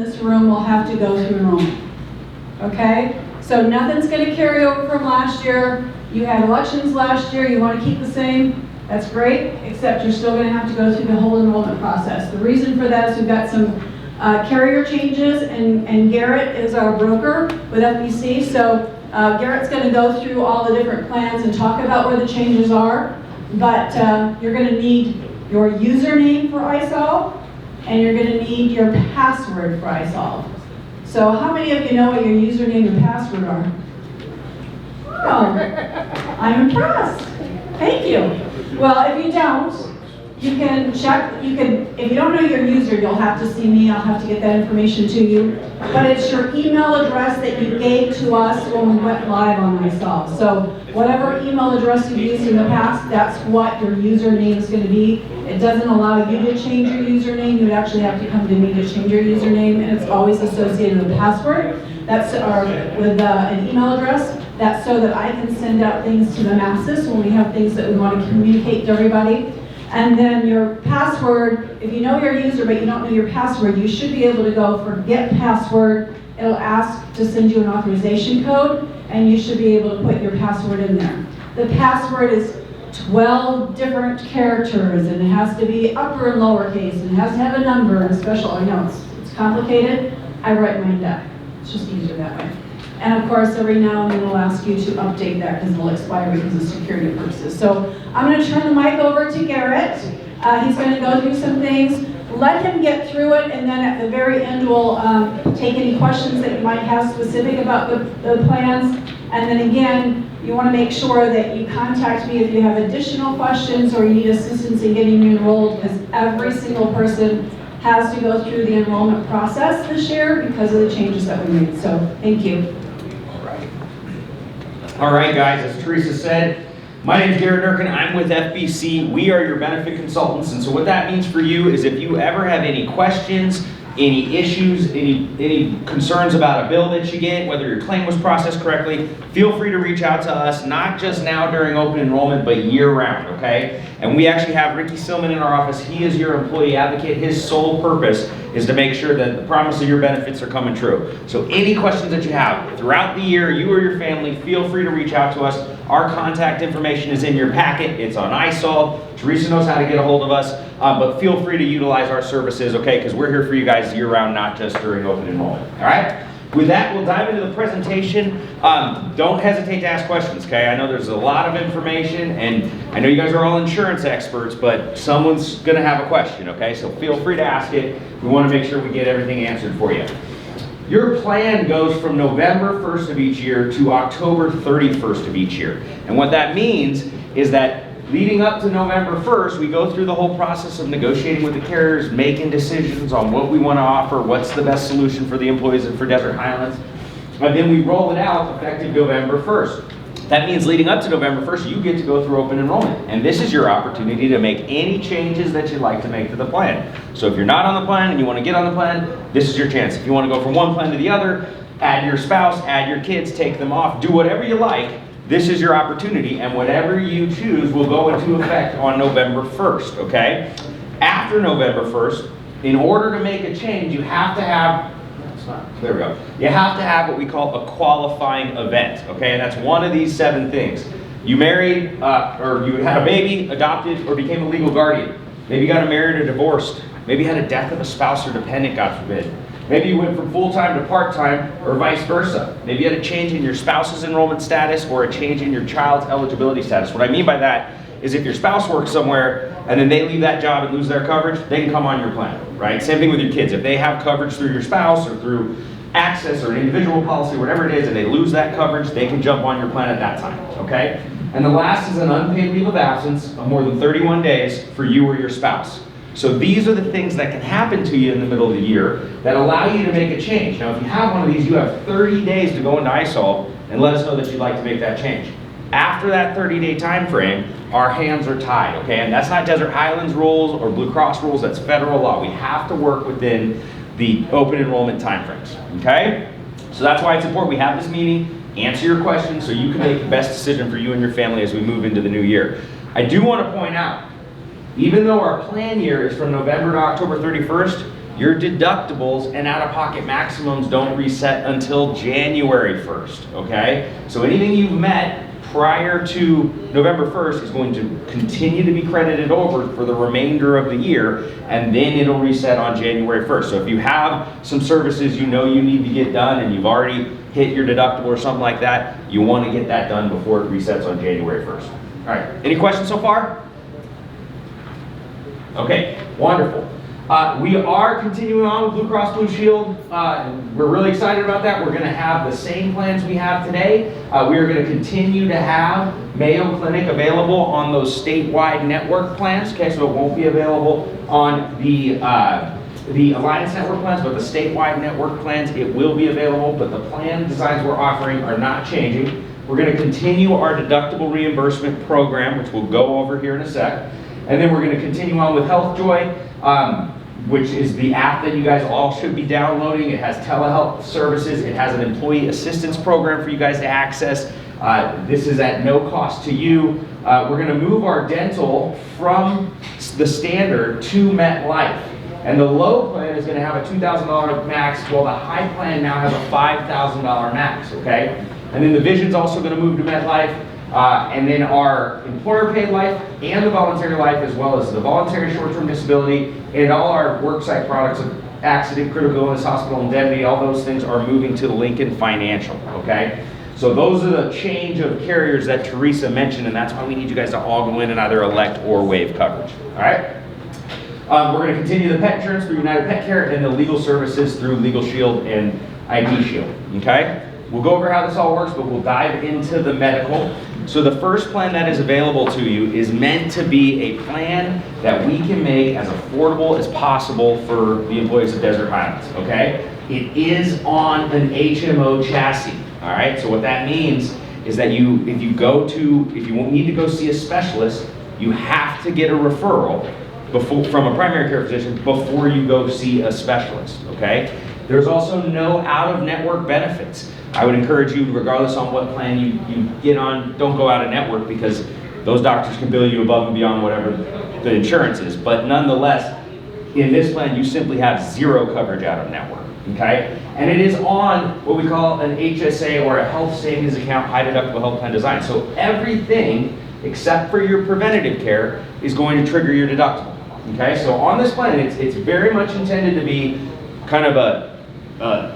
this room will have to go through enrollment. Okay? So nothing's going to carry over from last year. You had elections last year, you want to keep the same, that's great, except you're still going to have to go through the whole enrollment process. The reason for that is we've got some carrier changes, and Garrett is our broker with FBC, so Garrett's going to go through all the different plans and talk about where the changes are, but you're going to need your username for iSolve, and you're going to need your password for iSolve. So how many of you know what your username and password are? Oh, I'm impressed. Thank you. Well, if you don't, you can check, if you don't know your user, you'll have to see me, I'll have to get that information to you. But it's your email address that you gave to us when we went live on iSolve. So whatever email address you used in the past, that's what your username is going to be. It doesn't allow you to change your username. You would actually have to come to me to change your username, and it's always associated with a password. That's with an email address. That's so that I can send out things to the masses when we have things that we want to communicate to everybody. And then your password, if you know your user but you don't know your password, you should be able to go for get password. It'll ask to send you an authorization code, and you should be able to put your password in there. The password is 12 different characters, and it has to be upper and lowercase, and it has to have a number and a special, I know it's complicated. I write mine down. It's just easier that way. And of course, every now and then we'll ask you to update that because it'll expire because of security purposes. So I'm going to turn the mic over to Garrett. He's going to go through some things. Let him get through it, and then at the very end we'll take any questions that you might have specific about the plans. And then again, you want to make sure that you contact me if you have additional questions or you need assistance in getting you enrolled, because every single person has to go through the enrollment process this year because of the changes that we made. So thank you. All right, guys, as Teresa said, my name is Garrett Durkin. I'm with FBC. We are your benefit consultants, and so what that means for you is if you ever have any questions, any issues, any concerns about a bill that you get, whether your claim was processed correctly, feel free to reach out to us, not just now during open enrollment, but year-round, okay? And we actually have Ricky Silman in our office. He is your employee advocate. His sole purpose is to make sure that the promise of your benefits are coming true. So any questions that you have throughout the year, you or your family, feel free to reach out to us. Our contact information is in your packet. It's on iSolve. Teresa knows how to get a hold of us, but feel free to utilize our services, okay? Because we're here for you guys year-round, not just during open enrollment, all right? With that, we'll dive into the presentation. Don't hesitate to ask questions, okay? I know there's a lot of information, and I know you guys are all insurance experts, but someone's gonna have a question, okay? So feel free to ask it. We wanna make sure we get everything answered for you. Your plan goes from November 1st of each year to October 31st of each year. And what that means is that leading up to November 1st, we go through the whole process of negotiating with the carriers, making decisions on what we want to offer, what's the best solution for the employees and for Desert Highlands, and then we roll it out effective November 1st. That means leading up to November 1st, you get to go through open enrollment, and this is your opportunity to make any changes that you'd like to make to the plan. So if you're not on the plan and you want to get on the plan, this is your chance. If you want to go from one plan to the other, add your spouse, add your kids, take them off, do whatever you like. This is your opportunity, and whatever you choose will go into effect on November 1st, okay? After November 1st, in order to make a change, you have to have, there we go. You have to have what we call a qualifying event, okay? And that's one of these 7 things. You married, or you had a baby, adopted, or became a legal guardian. Maybe you got married or divorced. Maybe you had a death of a spouse or dependent, God forbid. Maybe you went from full-time to part-time, or vice versa. Maybe you had a change in your spouse's enrollment status or a change in your child's eligibility status. What I mean by that is if your spouse works somewhere and then they leave that job and lose their coverage, they can come on your plan, right? Same thing with your kids. If they have coverage through your spouse or through access or an individual policy, whatever it is, and they lose that coverage, they can jump on your plan at that time, okay? And the last is an unpaid leave of absence of more than 31 days for you or your spouse. So these are the things that can happen to you in the middle of the year that allow you to make a change. Now, if you have one of these, you have 30 days to go into iSolve and let us know that you'd like to make that change. After that 30-day time frame, our hands are tied, okay? And that's not Desert Highlands rules or Blue Cross rules, that's federal law. We have to work within the open enrollment time frames, okay? So that's why it's important we have this meeting, answer your questions so you can make the best decision for you and your family as we move into the new year. I do want to point out, even though our plan year is from November to October 31st, your deductibles and out-of-pocket maximums don't reset until January 1st, okay? So anything you've met prior to November 1st is going to continue to be credited over for the remainder of the year, and then it'll reset on January 1st. So if you have some services you know you need to get done and you've already hit your deductible or something like that, you want to get that done before it resets on January 1st. All right, any questions so far? Okay, wonderful. We are continuing on with Blue Cross Blue Shield. We're really excited about that. We're going to have the same plans we have today. We are going to continue to have Mayo Clinic available on those statewide network plans. Okay, so it won't be available on the Alliance Network plans, but the statewide network plans, it will be available. But the plan designs we're offering are not changing. We're going to continue our deductible reimbursement program, which we'll go over here in a sec. And then we're going to continue on with HealthJoy, which is the app that you guys all should be downloading. It has telehealth services. It has an employee assistance program for you guys to access. This is at no cost to you. We're going to move our dental from the standard to MetLife. And the low plan is going to have a $2,000 max, while the high plan now has a $5,000 max, okay? And then the vision's also going to move to MetLife. And then our employer-paid life and the voluntary life, as well as the voluntary short-term disability and all our worksite products of accident, critical illness, hospital indemnity, all those things are moving to Lincoln Financial, okay? So those are the change of carriers that Teresa mentioned, and that's why we need you guys to all go in and either elect or waive coverage, all right? We're going to continue the pet insurance through United Pet Care and the legal services through Legal Shield and ID Shield, okay? We'll go over how this all works, but we'll dive into the medical. So the first plan that is available to you is meant to be a plan that we can make as affordable as possible for the employees of Desert Highlands, okay? It is on an HMO chassis, all right? So what that means is that if you need to go see a specialist, you have to get a referral from a primary care physician before you go see a specialist, okay? There's also no out-of-network benefits. I would encourage you, regardless on what plan you get on, don't go out of network, because those doctors can bill you above and beyond whatever the insurance is. But nonetheless, in this plan, you simply have zero coverage out of network, okay? And it is on what we call an HSA, or a health savings account, high deductible health plan design. So everything except for your preventative care is going to trigger your deductible, okay? So on this plan, it's very much intended to be kind of a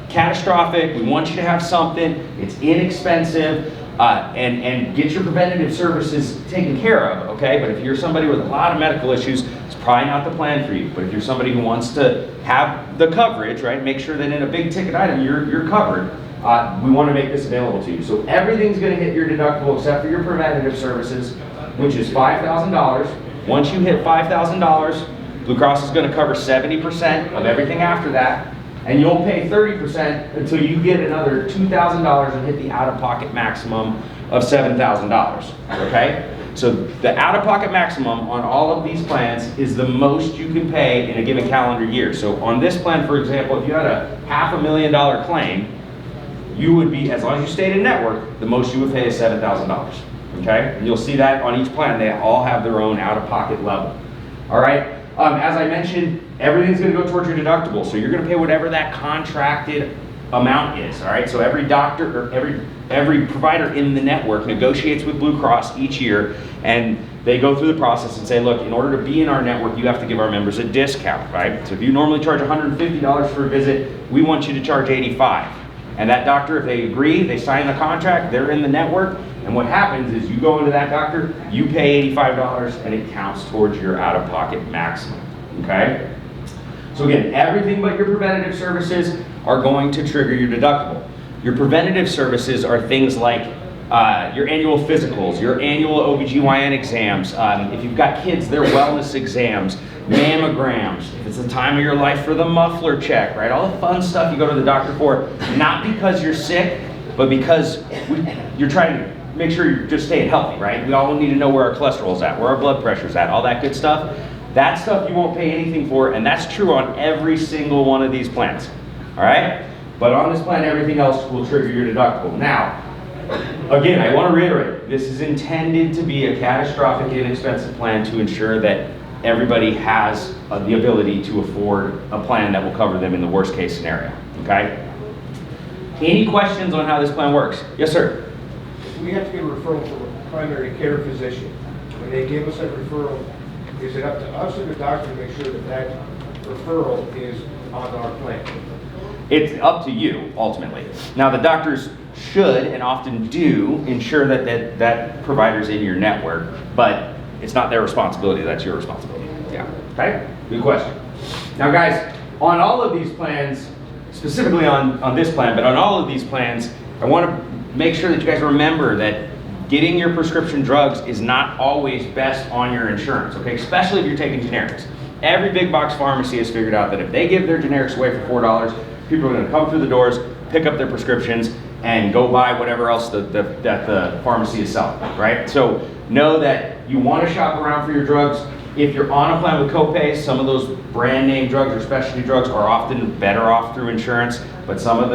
catastrophic. We want you to have something. It's inexpensive, and get your preventative services taken care of, okay? But if you're somebody with a lot of medical issues, it's probably not the plan for you. But if you're somebody who wants to have the coverage, right, make sure that in a big ticket item you're covered, we want to make this available to you. So everything's going to hit your deductible except for your preventative services, which is $5,000. Once you hit $5,000, Blue Cross is going to cover 70% of everything after that. And you'll pay 30% until you get another $2,000 and hit the out-of-pocket maximum of $7,000, okay? So the out-of-pocket maximum on all of these plans is the most you can pay in a given calendar year. So on this plan, for example, if you had a $500,000 claim, you would be, as long as you stayed in network, the most you would pay is $7,000, okay? And you'll see that on each plan. They all have their own out-of-pocket level, all right? As I mentioned, everything's going to go towards your deductible, so you're going to pay whatever that contracted amount is, all right? So every doctor or every provider in the network negotiates with Blue Cross each year, and they go through the process and say, look, in order to be in our network, you have to give our members a discount, right? So if you normally charge $150 for a visit, we want you to charge $85. And that doctor, if they agree, they sign the contract, they're in the network, and what happens is you go into that doctor, you pay $85, and it counts towards your out-of-pocket maximum, okay? So again, everything but your preventative services are going to trigger your deductible. Your preventative services are things like your annual physicals, your annual OBGYN exams, if you've got kids, their wellness exams, mammograms, if it's the time of your life for the muffler check, right? All the fun stuff you go to the doctor for, not because you're sick, but because you're trying to make sure you're just staying healthy, right? We all need to know where our cholesterol's at, where our blood pressure's at, all that good stuff. That stuff you won't pay anything for, and that's true on every single one of these plans, all right? But on this plan, everything else will trigger your deductible. Now, again, I want to reiterate, this is intended to be a catastrophic, inexpensive plan to ensure that everybody has the ability to afford a plan that will cover them in the worst case scenario, okay? Any questions on how this plan works? Yes, sir. We have to get a referral from a primary care physician. When they give us a referral, is it up to us or the doctor to make sure that that referral is on our plan? It's up to you, ultimately. Now, the doctors should and often do ensure that provider's in your network, but it's not their responsibility, that's your responsibility. Yeah, okay? Good question. Now, guys, on all of these plans, specifically on this plan, but on all of these plans, I want to make sure that you guys remember that getting your prescription drugs is not always best on your insurance, okay? Especially if you're taking generics. Every big box pharmacy has figured out that if they give their generics away for $4, people are going to come through the doors, pick up their prescriptions, and go buy whatever else that the pharmacy is selling, right? So know that you want to shop around for your drugs. If you're on a plan with copays, some of those brand name drugs or specialty drugs are often better off through insurance, but some of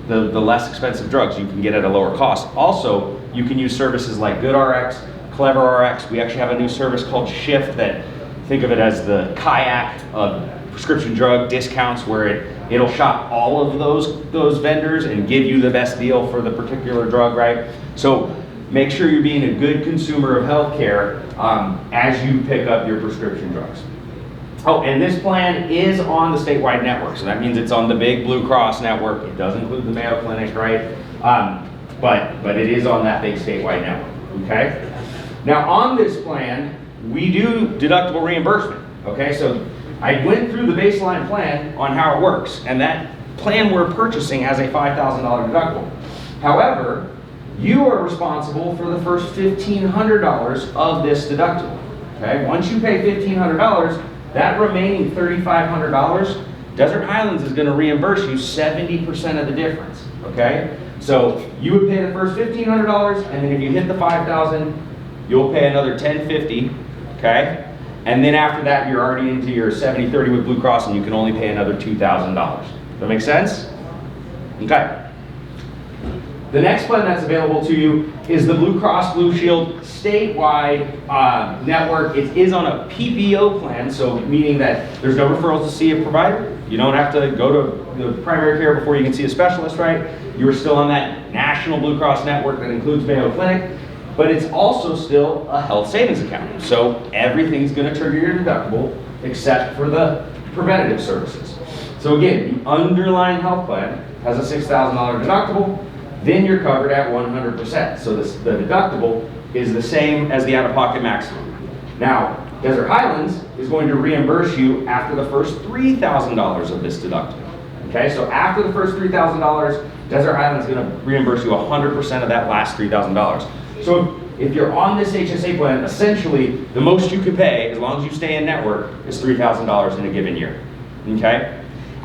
the less expensive drugs you can get at a lower cost. Also, you can use services like GoodRx, CleverRx. We actually have a new service called Shift that, think of it as the kayak of prescription drug discounts, where it'll shop all of those vendors and give you the best deal for the particular drug, right? So make sure you're being a good consumer of healthcare as you pick up your prescription drugs. Oh, and this plan is on the statewide network, so that means it's on the big Blue Cross network. It does include the Mayo Clinic, right? But it is on that big statewide network, okay? Now on this plan, we do deductible reimbursement, okay? So I went through the baseline plan on how it works, and that plan we're purchasing has a $5,000 deductible. However, you are responsible for the first $1,500 of this deductible, okay? Once you pay $1,500, that remaining $3,500, Desert Highlands is going to reimburse you 70% of the difference, okay? So you would pay the first $1,500, and then if you hit the $5,000, you'll pay another $1,050, okay? And then after that, you're already into your 70/30 with Blue Cross, and you can only pay another $2,000. That make sense? Okay. The next plan that's available to you is the Blue Cross Blue Shield statewide network. It is on a PPO plan, so meaning that there's no referrals to see a provider. You don't have to go to the primary care before you can see a specialist, right? You're still on that national Blue Cross network that includes Mayo Clinic, but it's also still a health savings account. So everything's going to trigger your deductible except for the preventative services. So again, the underlying health plan has a $6,000 deductible. Then you're covered at 100%. So the deductible is the same as the out-of-pocket maximum. Now, Desert Highlands is going to reimburse you after the first $3,000 of this deductible. Okay, so after the first $3,000, Desert Highlands is going to reimburse you 100% of that last $3,000. So if you're on this HSA plan, essentially the most you can pay, as long as you stay in network, is $3,000 in a given year. Okay?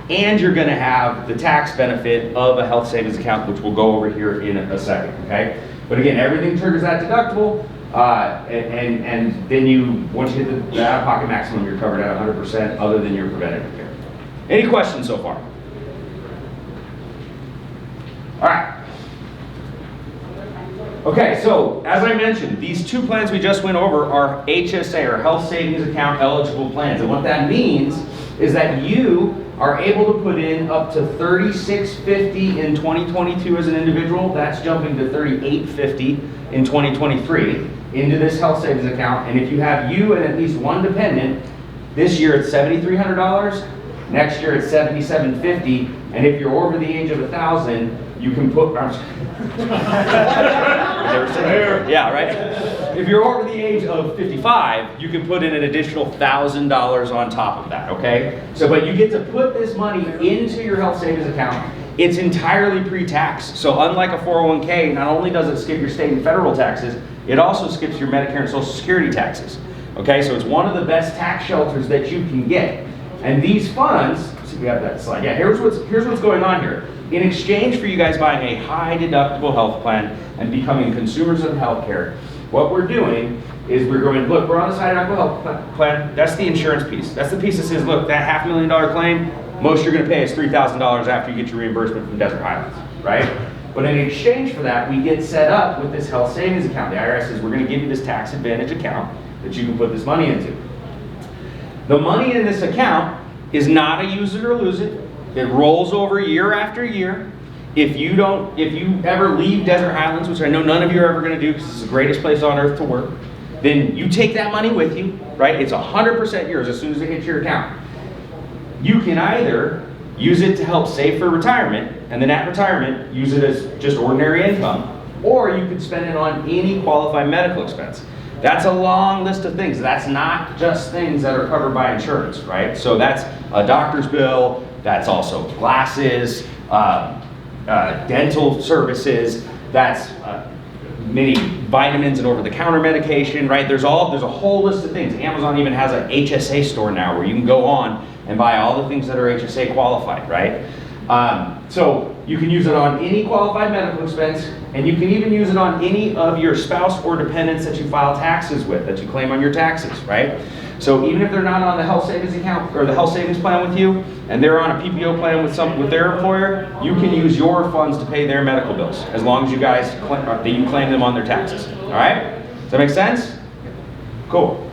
And you're going to have the tax benefit of a health savings account, which we'll go over here in a second, okay? But again, everything triggers that deductible, and then you, once you hit the out-of-pocket maximum, you're covered at 100% other than your preventative care. Any questions so far? All right. Okay, so as I mentioned, these two plans we just went over are HSA, or health savings account eligible plans. And what that means is that you are able to put in up to $3,650 in 2022 as an individual. That's jumping to $3,850 in 2023 into this health savings account. And if you have you and at least one dependent, this year it's $7,300, next year it's $7,750, and if you're over the age of 1,000, you can put, yeah, right? If you're over the age of 55, you can put in an additional $1,000 on top of that, okay? So, but you get to put this money into your health savings account. It's entirely pre-tax. So unlike a 401k, not only does it skip your state and federal taxes, it also skips your Medicare and Social Security taxes. Okay, so it's one of the best tax shelters that you can get. And these funds, see, we have that slide. Yeah, here's what's going on here. In exchange for you guys buying a high deductible health plan and becoming consumers of healthcare, what we're doing is we're going, look, we're on this high deductible health plan. That's the insurance piece. That's the piece that says, look, that $500,000 claim, most you're going to pay is $3,000 after you get your reimbursement from Desert Highlands, right? But in exchange for that, we get set up with this health savings account. The IRS says, we're going to give you this tax advantage account that you can put this money into. The money in this account is not a use it or lose it. It rolls over year after year. If you ever leave Desert Highlands, which I know none of you are ever going to do because it's the greatest place on earth to work, then you take that money with you, right? It's 100% yours as soon as it hits your account. You can either use it to help save for retirement, and then at retirement, use it as just ordinary income, or you could spend it on any qualified medical expense. That's a long list of things. That's not just things that are covered by insurance, right? So that's a doctor's bill, that's also glasses, dental services, that's many vitamins and over-the-counter medication, right? There's a whole list of things. Amazon even has an HSA store now where you can go on and buy all the things that are HSA qualified, right? So you can use it on any qualified medical expense, and you can even use it on any of your spouse or dependents that you file taxes with, that you claim on your taxes, right? So even if they're not on the health savings account or the health savings plan with you, and they're on a PPO plan with their employer, you can use your funds to pay their medical bills, as long as you guys you claim them on their taxes. All right? Does that make sense? Cool.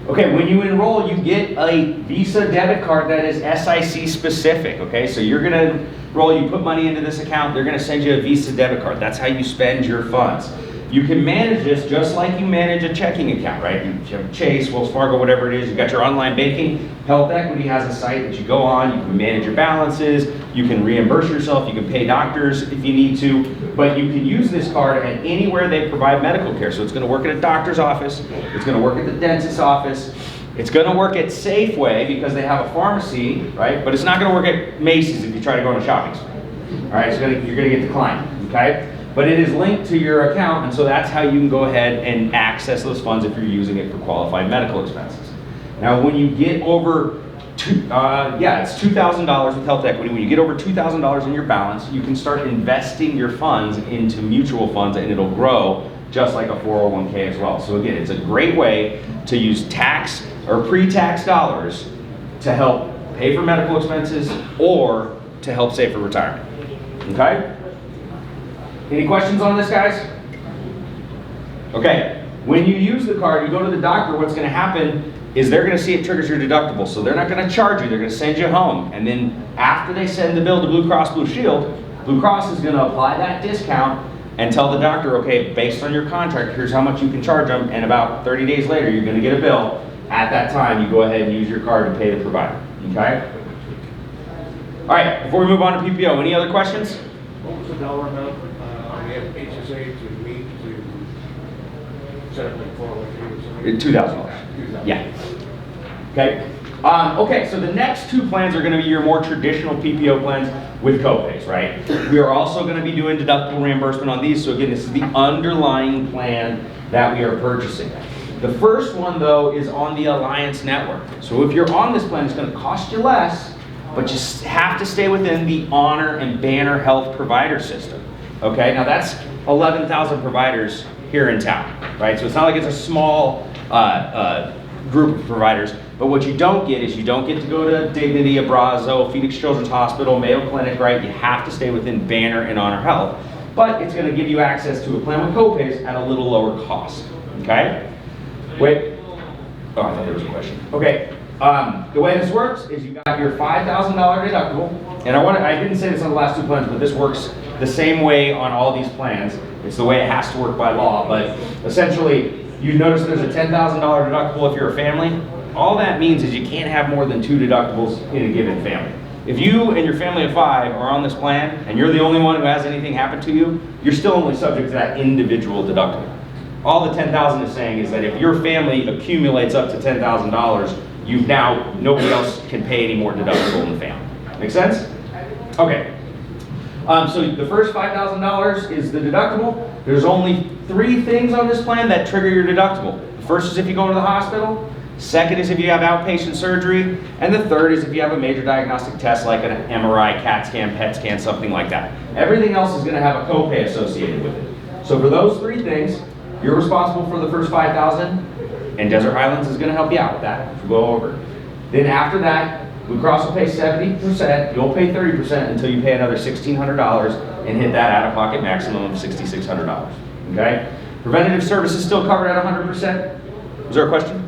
Okay, when you enroll, you get a Visa debit card that is SIC specific, okay? So you're gonna enroll, you put money into this account, they're gonna send you a Visa debit card. That's how you spend your funds. You can manage this just like you manage a checking account, right? You have Chase, Wells Fargo, whatever it is, you got your online banking. Health Equity has a site that you go on, you can manage your balances, you can reimburse yourself, you can pay doctors if you need to, but you can use this card at anywhere they provide medical care. So it's gonna work at a doctor's office, it's gonna work at the dentist's office, it's gonna work at Safeway because they have a pharmacy, right? But it's not gonna work at Macy's if you try to go on a shopping spree. All right, so you're gonna get declined, okay? But it is linked to your account, and so that's how you can go ahead and access those funds if you're using it for qualified medical expenses. Now, when you get over, it's $2,000 with Health Equity. When you get over $2,000 in your balance, you can start investing your funds into mutual funds, and it'll grow just like a 401k as well. So again, it's a great way to use tax or pre-tax dollars to help pay for medical expenses or to help save for retirement. Okay? Any questions on this, guys? Okay, when you use the card, you go to the doctor, what's going to happen is they're going to see it triggers your deductible. So they're not going to charge you, they're going to send you home. And then after they send the bill to Blue Cross Blue Shield, Blue Cross is going to apply that discount and tell the doctor, okay, based on your contract, here's how much you can charge them. And about 30 days later, you're going to get a bill. At that time, you go ahead and use your card to pay the provider. Okay? All right, before we move on to PPO, any other questions? What was the dollar amount on the HSA to meet to set up the 401k? $2,000. Yeah. Okay. Okay, so the next two plans are going to be your more traditional PPO plans with copays, right? We are also going to be doing deductible reimbursement on these. So again, this is the underlying plan that we are purchasing. The first one, though, is on the Alliance Network. So if you're on this plan, it's going to cost you less, but you have to stay within the Honor and Banner Health provider system. Okay, now that's 11,000 providers here in town, right? So it's not like it's a small group of providers, but what you don't get is you don't get to go to Dignity, Abrazo, Phoenix Children's Hospital, Mayo Clinic, right? You have to stay within Banner and Honor Health, but it's going to give you access to a plan with copays at a little lower cost, okay? Wait, oh, I thought there was a question. Okay, the way this works is you got your $5,000 deductible, and I didn't say this on the last two plans, but this works the same way on all these plans. It's the way it has to work by law, but essentially, you notice there's a $10,000 deductible if you're a family. All that means is you can't have more than 2 deductibles in a given family. If you and your family of 5 are on this plan, and you're the only one who has anything happen to you, you're still only subject to that individual deductible. All the $10,000 is saying is that if your family accumulates up to $10,000, nobody else can pay any more deductible in the family. Make sense? Okay. So the first $5,000 is the deductible. There's only 3 things on this plan that trigger your deductible. The first is if you go to the hospital. Second is if you have outpatient surgery. And the third is if you have a major diagnostic test like an MRI, CAT scan, PET scan, something like that. Everything else is going to have a copay associated with it. So for those 3 things, you're responsible for the first $5,000, and Desert Highlands is going to help you out with that if you go over. Then after that, Blue Cross will pay 70%, you'll pay 30% until you pay another $1,600 and hit that out-of-pocket maximum of $6,600, okay? Preventative services still covered at 100%? Was there a question?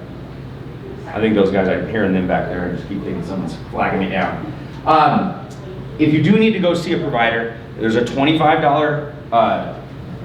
I think those guys, I'm hearing them back there and just keep thinking someone's flagging me down. If you do need to go see a provider, there's a $25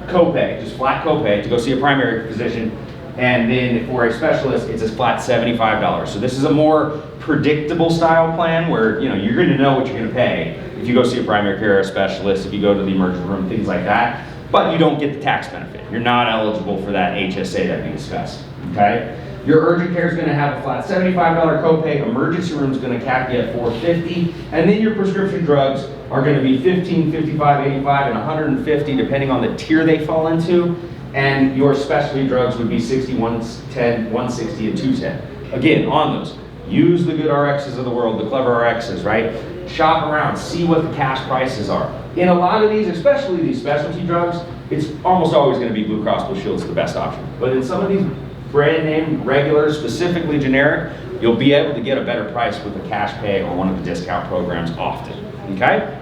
copay, just flat copay to go see a primary physician. And then for a specialist, it's a flat $75. So this is a more predictable style plan where you're going to know what you're going to pay if you go see a primary care specialist, if you go to the emergency room, things like that. But you don't get the tax benefit. You're not eligible for that HSA that we discussed. Okay? Your urgent care is going to have a flat $75 copay. Emergency room is going to cap you at $450, and then your prescription drugs are going to be $15, $55, $85, and $150, depending on the tier they fall into. And your specialty drugs would be $60, $110, $160, and $210. Again, on those, use the good RXs of the world, the clever RXs, right? Shop around, see what the cash prices are. In a lot of these, especially these specialty drugs, it's almost always going to be Blue Cross Blue Shield's the best option. But in some of these brand name, regular, specifically generic, you'll be able to get a better price with a cash pay or one of the discount programs often. Okay?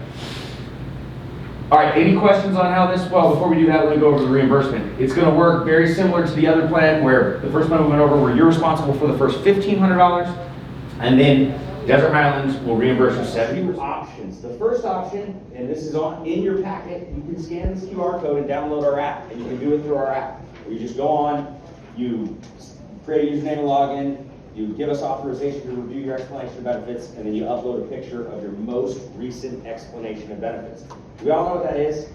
All right, any questions on how this, well, before we do that, let me go over the reimbursement. It's gonna work very similar to the other plan where the first one we went over where you're responsible for the first $1,500, and then Desert Highlands will reimburse you 70 options. The first option, and this is in your packet, you can scan this QR code and download our app, and you can do it through our app. You just go on, you create a username and login, you give us authorization to review your explanation of benefits, and then you upload a picture of your most recent explanation of benefits. We all know what that is,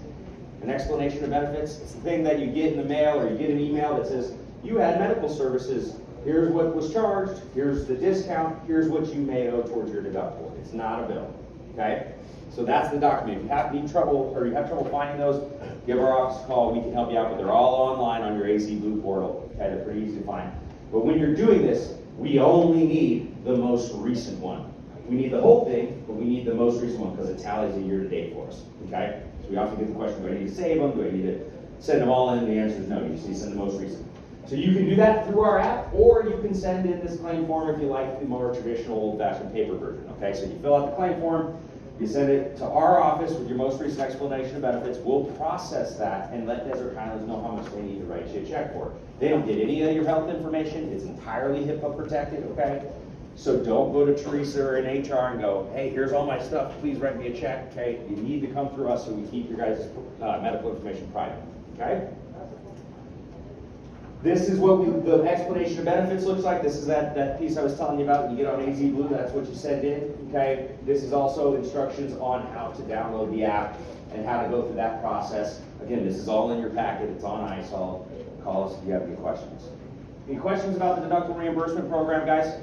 an explanation of benefits. It's the thing that you get in the mail or you get an email that says, you had medical services, here's what was charged, here's the discount, here's what you may owe towards your deductible. It's not a bill, okay? So that's the document. If you have trouble finding those, give our office a call, we can help you out, but they're all online on your AZ Blue portal, okay? They're pretty easy to find. But when you're doing this, we only need the most recent one. We need the whole thing, but we need the most recent one because it tallies a year-to-date for us, okay? So we often get the question, do I need to save them? Do I need to send them all in? The answer is no, you just need to send the most recent. So you can do that through our app, or you can send in this claim form if you like the more traditional old-fashioned paper version, okay? So you fill out the claim form, you send it to our office with your most recent explanation of benefits. We'll process that and let Desert Highlands know how much they need to write you a check for. They don't get any of your health information. It's entirely HIPAA protected, okay? So don't go to Teresa or in HR and go, hey, here's all my stuff, please write me a check, okay? You need to come through us so we keep your guys' medical information private, okay? This is what the explanation of benefits looks like. This is that piece I was telling you about. When you get on AZ Blue, that's what you send in, okay? This is also instructions on how to download the app and how to go through that process. Again, this is all in your packet. It's on iSolve. Call us if you have any questions. Any questions about the deductible reimbursement program, guys?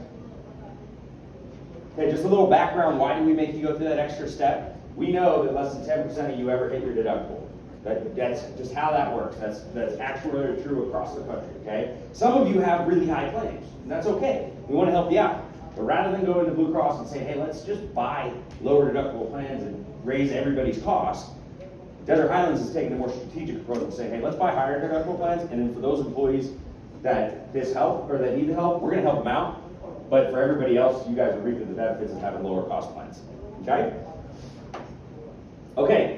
Okay, just a little background. Why do we make you go through that extra step? We know that less than 10% of you ever hit your deductible. That's just how that works. That's actually true across the country, okay? Some of you have really high claims, and that's okay. We want to help you out. But rather than go into Blue Cross and say, hey, let's just buy lower deductible plans and raise everybody's cost, Desert Highlands is taking a more strategic approach and saying, hey, let's buy higher deductible plans, and then for those employees that this help or that need the help, we're going to help them out. But for everybody else, you guys are reaping the benefits of having lower cost plans, okay? Okay.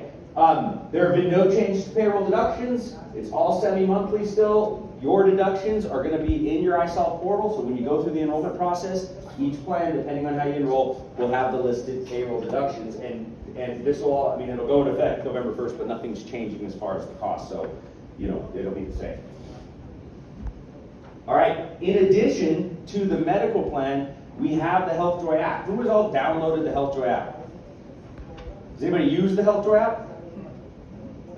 There have been no changes to payroll deductions. It's all semi-monthly still. Your deductions are going to be in your iSolve portal, so when you go through the enrollment process, each plan, depending on how you enroll, will have the listed payroll deductions, and this will all, I mean, it'll go into effect November 1st, but nothing's changing as far as the cost, so, it'll be the same. All right, in addition to the medical plan, we have the HealthJoy app. Who has all downloaded the HealthJoy app? Does anybody use the HealthJoy app?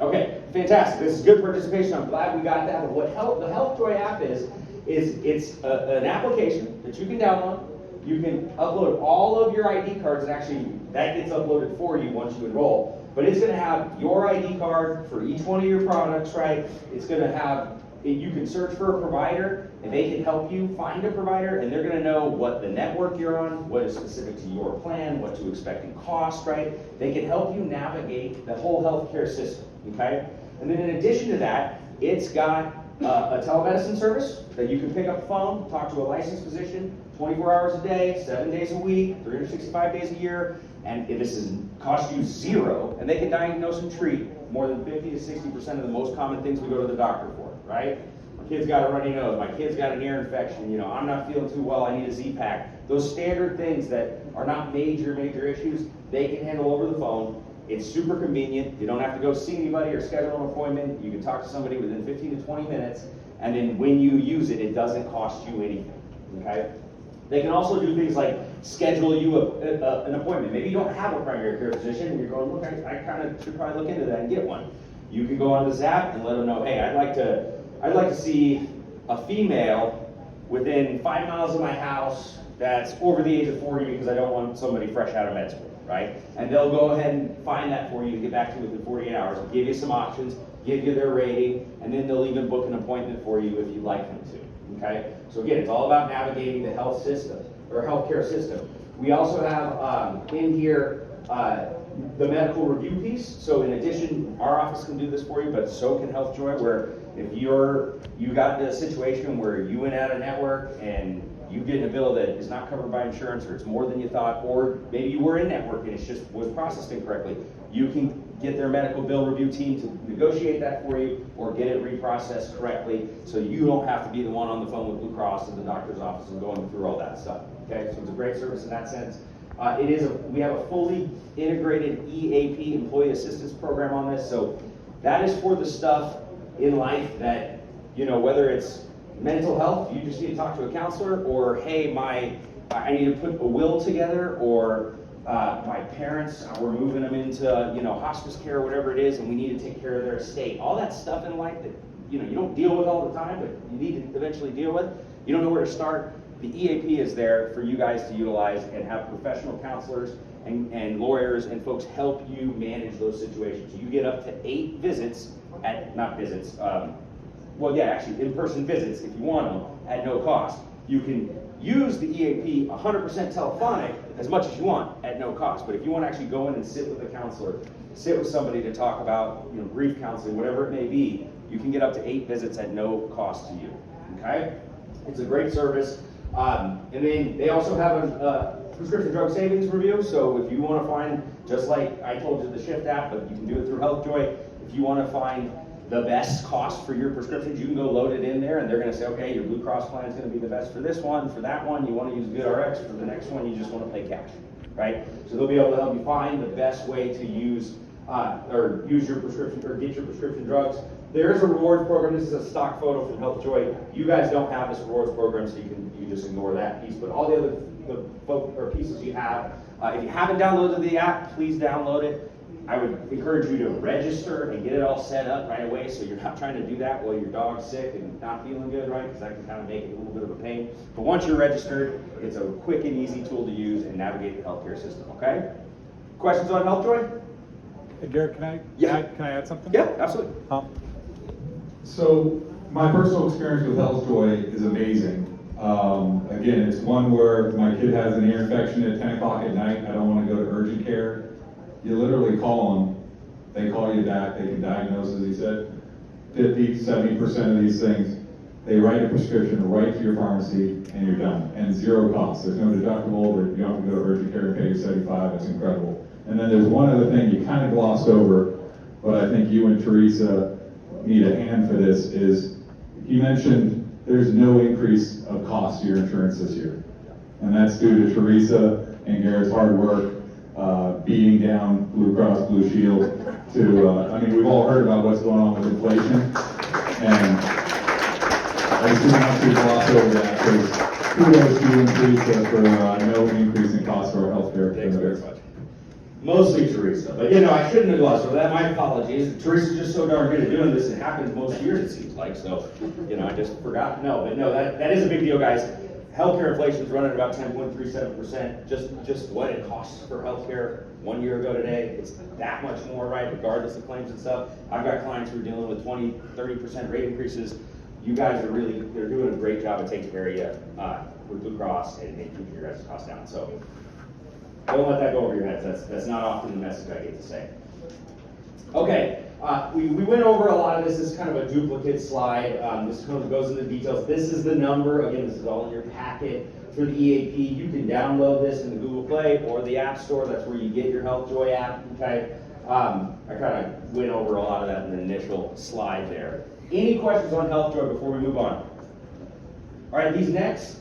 Okay, fantastic. This is good participation. I'm glad we got that. But what the HealthJoy app is it's an application that you can download. You can upload all of your ID cards, and actually that gets uploaded for you once you enroll. But it's going to have your ID card for each one of your products, right? It's going to have, you can search for a provider, and they can help you find a provider, and they're going to know what the network you're on, what is specific to your plan, what to expect in cost, right? They can help you navigate the whole healthcare system, okay? And then in addition to that, it's got a telemedicine service that you can pick up the phone, talk to a licensed physician 24 hours a day, 7 days a week, 365 days a year, and this is cost you zero, and they can diagnose and treat more than 50 to 60% of the most common things we go to the doctor for, right? kid's got a runny nose, my kid's got an ear infection, you know, I'm not feeling too well, I need a Z-Pack. Those standard things that are not major issues, they can handle over the phone. It's super convenient. You don't have to go see anybody or schedule an appointment. You can talk to somebody within 15 to 20 minutes, and then when you use it, it doesn't cost you anything, okay? They can also do things like schedule you an appointment. Maybe you don't have a primary care physician, and you're going, look, I kind of should probably look into that and get one. You can go on the Zap and let them know, hey, I'd like to see a female within 5 miles of my house that's over the age of 40 because I don't want somebody fresh out of med school, right? And they'll go ahead and find that for you to get back to you within 48 hours, give you some options, give you their rating, and then they'll even book an appointment for you if you'd like them to, okay? So again, it's all about navigating the health system, or healthcare system. We also have in here the medical review piece. So in addition, our office can do this for you, but so can HealthJoy, where if you got in a situation where you went out of network and you get a bill that is not covered by insurance, or it's more than you thought, or maybe you were in network and it's just was processed incorrectly, you can get their medical bill review team to negotiate that for you or get it reprocessed correctly so you don't have to be the one on the phone with Blue Cross and the doctor's office and going through all that stuff. Okay, so it's a great service in that sense. We have a fully integrated EAP, Employee Assistance Program, on this. So that is for the stuff in life that, you know, whether it's mental health, you just need to talk to a counselor, or hey, I need to put a will together, or my parents, we're moving them into, you know, hospice care or whatever it is, and we need to take care of their estate. All that stuff in life that, you know, you don't deal with all the time, but you need to eventually deal with. You don't know where to start. The EAP is there for you guys to utilize and have professional counselors and lawyers and folks help you manage those situations. You get up to 8 visits in-person visits if you want them at no cost. You can use the EAP 100% telephonic as much as you want at no cost. But if you want to actually go in and sit with a counselor, sit with somebody to talk about, you know, grief counseling, whatever it may be, you can get up to 8 visits at no cost to you. Okay? It's a great service. And then they also have a prescription drug savings review. So if you want to find, just like I told you, the Shift app, but you can do it through HealthJoy. If you want to find the best cost for your prescriptions, you can go load it in there, and they're going to say, okay, your Blue Cross plan is going to be the best for this one, for that one. You want to use GoodRx for the next one. You just want to pay cash, right? So they'll be able to help you find the best way to use your prescription or get your prescription drugs. There is a rewards program. This is a stock photo from HealthJoy. You guys don't have this rewards program, so you just ignore that piece. But all the other pieces you have, if you haven't downloaded the app, please download it. I would encourage you to register and get it all set up right away, so you're not trying to do that while your dog's sick and not feeling good, right? Because that can kind of make it a little bit of a pain. But once you're registered, it's a quick and easy tool to use and navigate the healthcare system. Okay? Questions on HealthJoy? Hey, Garrett, can I add something? Yeah, absolutely. So my personal experience with HealthJoy is amazing. Again, it's one where my kid has an ear infection at 10 o'clock at night. I don't want to go to urgent care. You literally call them. They call you back. They can diagnose, as he said, 50, 70% of these things. They write a prescription right to your pharmacy, and you're done. And zero cost. There's no deductible. You don't have to go to urgent care and pay your $75. It's incredible. And then there's one other thing you kind of glossed over, but I think you and Teresa need a hand for this, is you mentioned there's no increase of cost to your insurance this year. And that's due to Teresa and Garrett's hard work, beating down Blue Cross Blue Shield to, we've all heard about what's going on with inflation. And I just didn't want to gloss over that, because kudos to you and Teresa for no increase in cost for our healthcare. Thanks very much. Mostly Teresa, but I shouldn't have glossed over that. My apologies. Teresa's just so darn good at doing this. It happens most years, it seems like. So, I just forgot. That is a big deal, guys. Healthcare inflation is running at about 10.37%. Just what it costs for healthcare 1 year ago today, it's that much more, right? Regardless of claims and stuff. I've got clients who are dealing with 20, 30% rate increases. You guys they're doing a great job of taking care of you with Blue Cross and keeping your guys' costs down. So. Don't let that go over your heads. That's not often the message I get to say. Okay, we went over a lot of this. This is kind of a duplicate slide. This kind of goes into details. This is the number. Again, this is all in your packet for the EAP. You can download this in the Google Play or the App Store. That's where you get your HealthJoy app. Okay. I kind of went over a lot of that in the initial slide there. Any questions on HealthJoy before we move on? All right, these next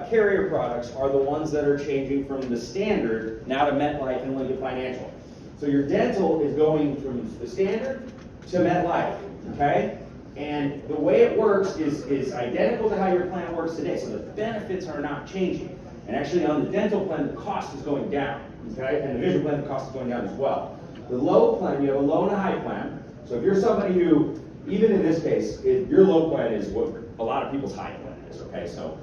carrier products are the ones that are changing from the standard now to MetLife and Lincoln Financial. So your dental is going from the standard to MetLife, okay? And the way it works is identical to how your plan works today. So the benefits are not changing. And actually on the dental plan, the cost is going down, okay? And the vision plan, the cost is going down as well. The low plan, you have a low and a high plan. So if you're somebody who, even in this case, your low plan is what a lot of people's high plan is, okay? So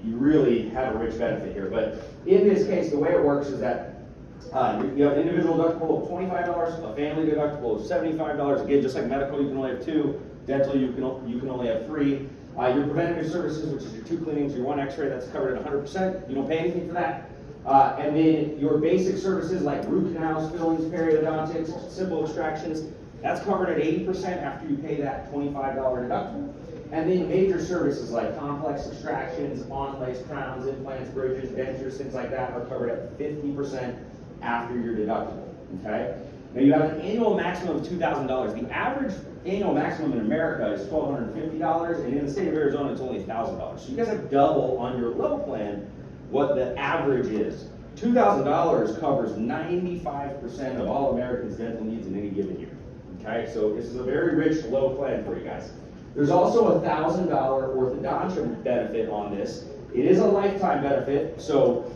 you really have a rich benefit here. But in this case, the way it works is that you have an individual deductible of $25, a family deductible of $75. Again, just like medical, you can only have 2. Dental, you can only have 3. Your preventative services, which is your 2 cleanings, your 1 x-ray, that's covered at 100%. You don't pay anything for that. And then your basic services like root canals, fillings, periodontics, simple extractions, that's covered at 80% after you pay that $25 deductible. And then major services like complex extractions, onlays, crowns, implants, bridges, dentures, things like that are covered at 50% after your deductible, okay? Now you have an annual maximum of $2,000. The average annual maximum in America is $1,250, and in the state of Arizona it's only $1,000. So you guys have double on your low plan what the average is. $2,000 covers 95% of all Americans' dental needs in any given year, okay? So this is a very rich low plan for you guys. There's also a $1,000 orthodontia benefit on this. It is a lifetime benefit, so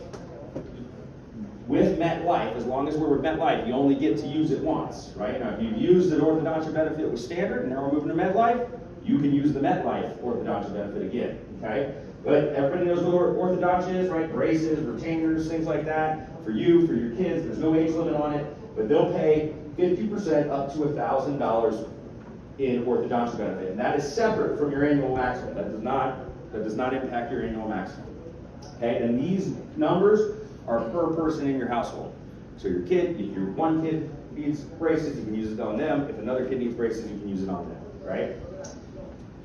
with MetLife, as long as we're with MetLife, you only get to use it once, right? Now, if you've used an orthodontia benefit with standard, and now we're moving to MetLife, you can use the MetLife orthodontia benefit again, okay? But everybody knows what orthodontia is, right? Braces, retainers, things like that. For you, for your kids, there's no age limit on it, but they'll pay 50% up to $1,000 in orthodontia benefit, and that is separate from your annual maximum. That does not impact your annual maximum. Okay, and these numbers are per person in your household. So your kid, if your one kid needs braces, you can use it on them. If another kid needs braces, you can use it on them, right?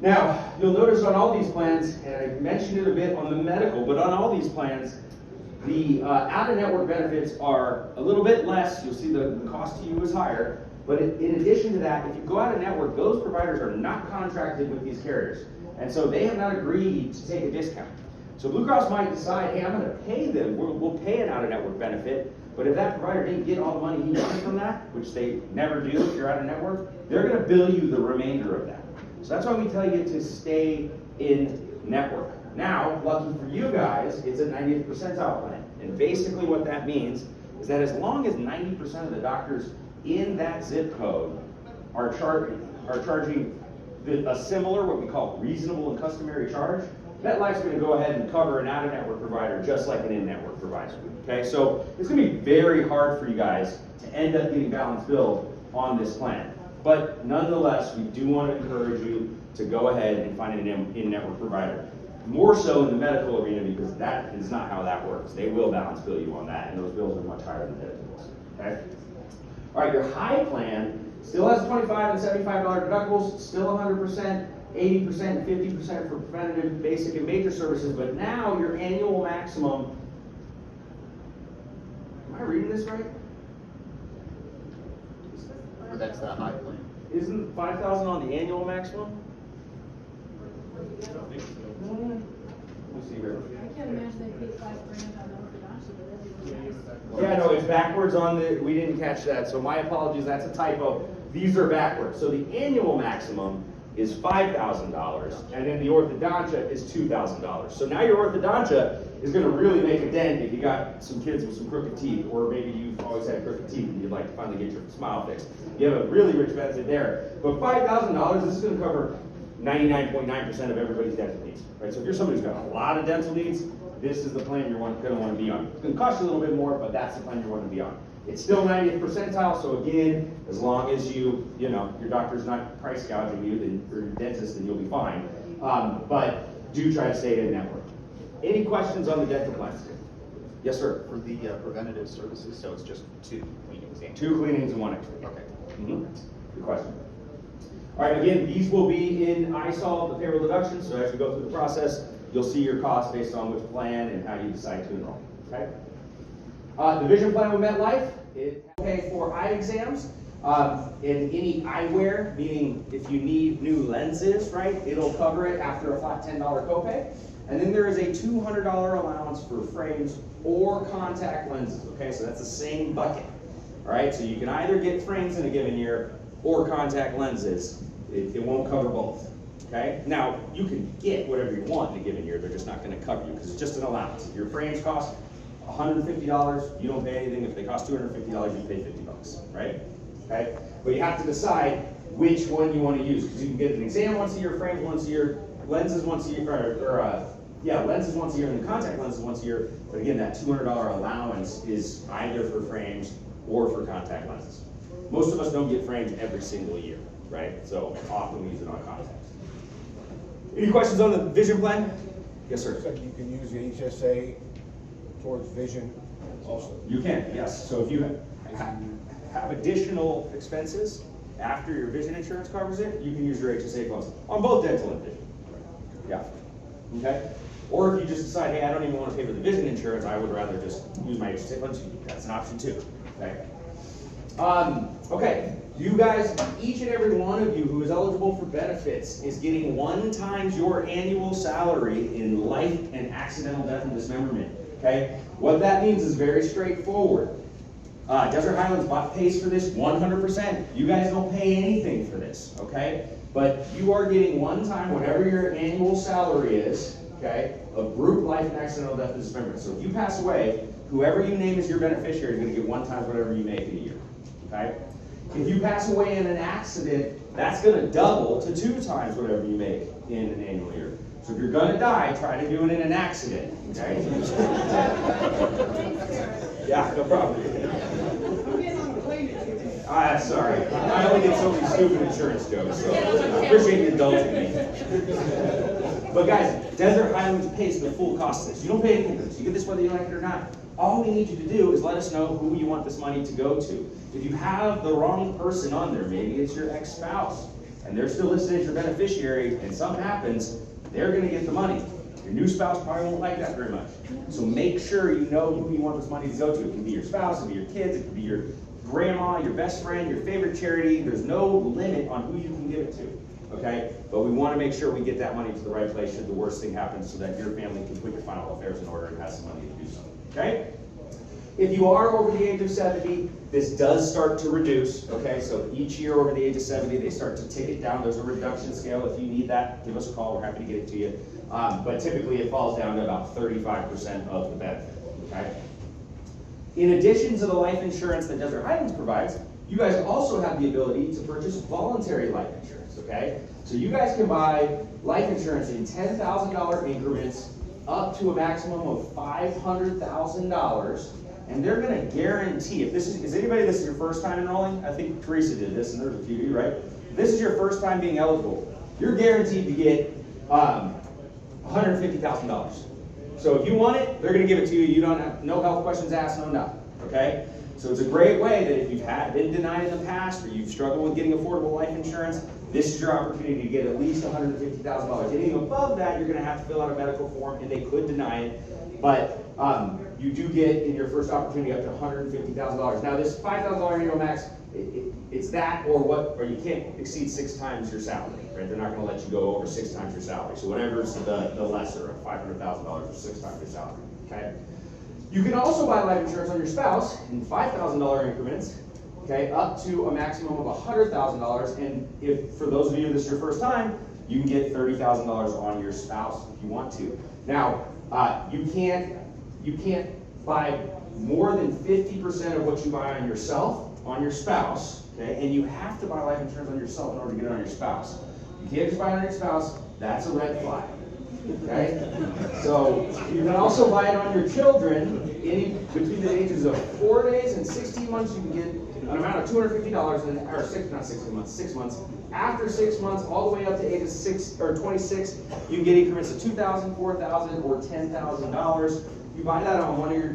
Now, you'll notice on all these plans, and I mentioned it a bit on the medical, but on all these plans, the out-of-network benefits are a little bit less. You'll see the cost to you is higher. But in addition to that, if you go out of network, those providers are not contracted with these carriers. And so they have not agreed to take a discount. So Blue Cross might decide, hey, I'm going to pay them. We'll pay an out-of-network benefit. But if that provider didn't get all the money he wanted from that, which they never do if you're out of network, they're going to bill you the remainder of that. So that's why we tell you to stay in network. Now, lucky for you guys, it's a 90th percentile plan. And basically what that means is that as long as 90% of the doctors in that zip code are charging a similar, what we call reasonable and customary charge, MetLife's going to go ahead and cover an out-of-network provider just like an in-network provider. Okay, so it's going to be very hard for you guys to end up getting balanced billed on this plan. But nonetheless, we do want to encourage you to go ahead and find an in-network provider. More so in the medical arena because that is not how that works. They will balance bill you on that, and those bills are much higher than dental bills. Okay. All right, your high plan still has $25 and $75 deductibles, still 100%, 80% and 50% for preventative, basic, and major services, but now your annual maximum, am I reading this right? Or that's the high plan. Isn't 5,000 on the annual maximum? Let me see here. I can't imagine they paid $5,000 on orthodontia, but that'd be nice. Yeah, no, it's backwards on the, we didn't catch that, so my apologies, that's a typo. These are backwards. So the annual maximum is $5,000, and then the orthodontia is $2,000. So now your orthodontia is going to really make a dent if you got some kids with some crooked teeth, or maybe you've always had crooked teeth and you'd like to finally get your smile fixed. You have a really rich benefit there. But $5,000, this is going to cover 99.9% of everybody's dental needs. Right? So if you're somebody who's got a lot of dental needs, this is the plan you're going to want to be on. It's going to cost you a little bit more, but that's the plan you want to be on. It's still 90th percentile, so again, as long as you know, your doctor's not price gouging you, then, or your dentist, then you'll be fine. But do try to stay in network. Any questions on the dental plans? Yes, sir. For the preventative services, so it's just 2 cleanings. 2 cleanings and 1 x-ray. Okay. Good question. All right, again, these will be in ISOL, the payroll deduction, so as you go through the process, you'll see your costs based on which plan and how you decide to enroll, okay? The vision plan with MetLife, it pays for eye exams. In any eyewear, meaning if you need new lenses, right, it'll cover it after a flat $10 copay. And then there is a $200 allowance for frames or contact lenses, okay? So that's the same bucket, all right? So you can either get frames in a given year or contact lenses. It won't cover both, okay? Now, you can get whatever you want in a given year. They're just not gonna cover you because it's just an allowance. If your frames cost $150, you don't pay anything. If they cost $250, you pay $50, right? Okay? But you have to decide which one you want to use because you can get an exam once a year, frames once a year, lenses once a year, lenses once a year and the contact lenses once a year. But again, that $200 allowance is either for frames or for contact lenses. Most of us don't get frames every single year, right? So often we use it on contacts. Any questions on the vision plan? Yes, sir. So you can use the HSA towards vision also. You can, yes. So if you have additional expenses after your vision insurance covers it, you can use your HSA funds on both dental and vision. Yeah. Okay? Or if you just decide, hey, I don't even want to pay for the vision insurance, I would rather just use my HSA funds, that's an option too. Okay? Okay. You guys, each and every one of you who is eligible for benefits is getting 1 times your annual salary in life and accidental death and dismemberment. Okay? What that means is very straightforward. Desert Highlands pays for this 100%. You guys don't pay anything for this, okay? But you are getting 1 time whatever your annual salary is, okay, of group life and accidental death and dismemberment. So if you pass away, whoever you name as your beneficiary is going to get 1 times whatever you make in a year, okay? If you pass away in an accident, that's going to double to 2 times whatever you make in an annual year. So if you're going to die, try to do it in an accident, okay? Yeah, no problem. Sorry. I only get so many stupid insurance jokes, so I appreciate you indulging me. But guys, Desert Highlands pays the full cost of this. You don't pay anything for this. You get this whether you like it or not. All we need you to do is let us know who you want this money to go to. If you have the wrong person on there, maybe it's your ex-spouse, and they're still listed as your beneficiary, and something happens, they're going to get the money. Your new spouse probably won't like that very much. So make sure you know who you want this money to go to. It can be your spouse, it can be your kids, it can be your grandma, your best friend, your favorite charity. There's no limit on who you can give it to, okay? But we want to make sure we get that money to the right place should the worst thing happen so that your family can put your final affairs in order and has some money to do so, okay? If you are over the age of 70, this does start to reduce, okay? So each year over the age of 70, they start to tick it down. There's a reduction scale. If you need that, give us a call. We're happy to get it to you. But typically it falls down to about 35% of the benefit, okay? In addition to the life insurance that Desert Highlands provides, you guys also have the ability to purchase voluntary life insurance, okay? So you guys can buy life insurance in $10,000 increments up to a maximum of $500,000. And they're going to guarantee, if this is anybody, this is your first time enrolling? I think Teresa did this, and there's a few of you, right? If this is your first time being eligible, you're guaranteed to get $150,000. So if you want it, they're going to give it to you. You don't have no health questions asked, no nothing, okay? So it's a great way that if you've been denied in the past or you've struggled with getting affordable life insurance, this is your opportunity to get at least $150,000. Anything above that, you're going to have to fill out a medical form, and they could deny it. But you do get in your first opportunity up to $150,000. Now this $5,000 annual max, it's that or you can't exceed 6 times your salary, right? They're not going to let you go over 6 times your salary. So whatever's the lesser of $500,000 or 6 times your salary, okay? You can also buy life insurance on your spouse in $5,000 increments, okay, up to a maximum of $100,000. And if, for those of you this is your first time, you can get $30,000 on your spouse if you want to. Now, you can't buy more than 50% of what you buy on yourself, on your spouse, okay? And you have to buy life insurance on yourself in order to get it on your spouse. You can't just buy it on your spouse, that's a red flag, okay? So you can also buy it on your children. Between the ages of 4 days and 16 months, you can get an amount of $250, or 6 months. After 6 months, all the way up to ages 26, you can get increments of $2,000, $4,000, or $10,000. You buy that on one of your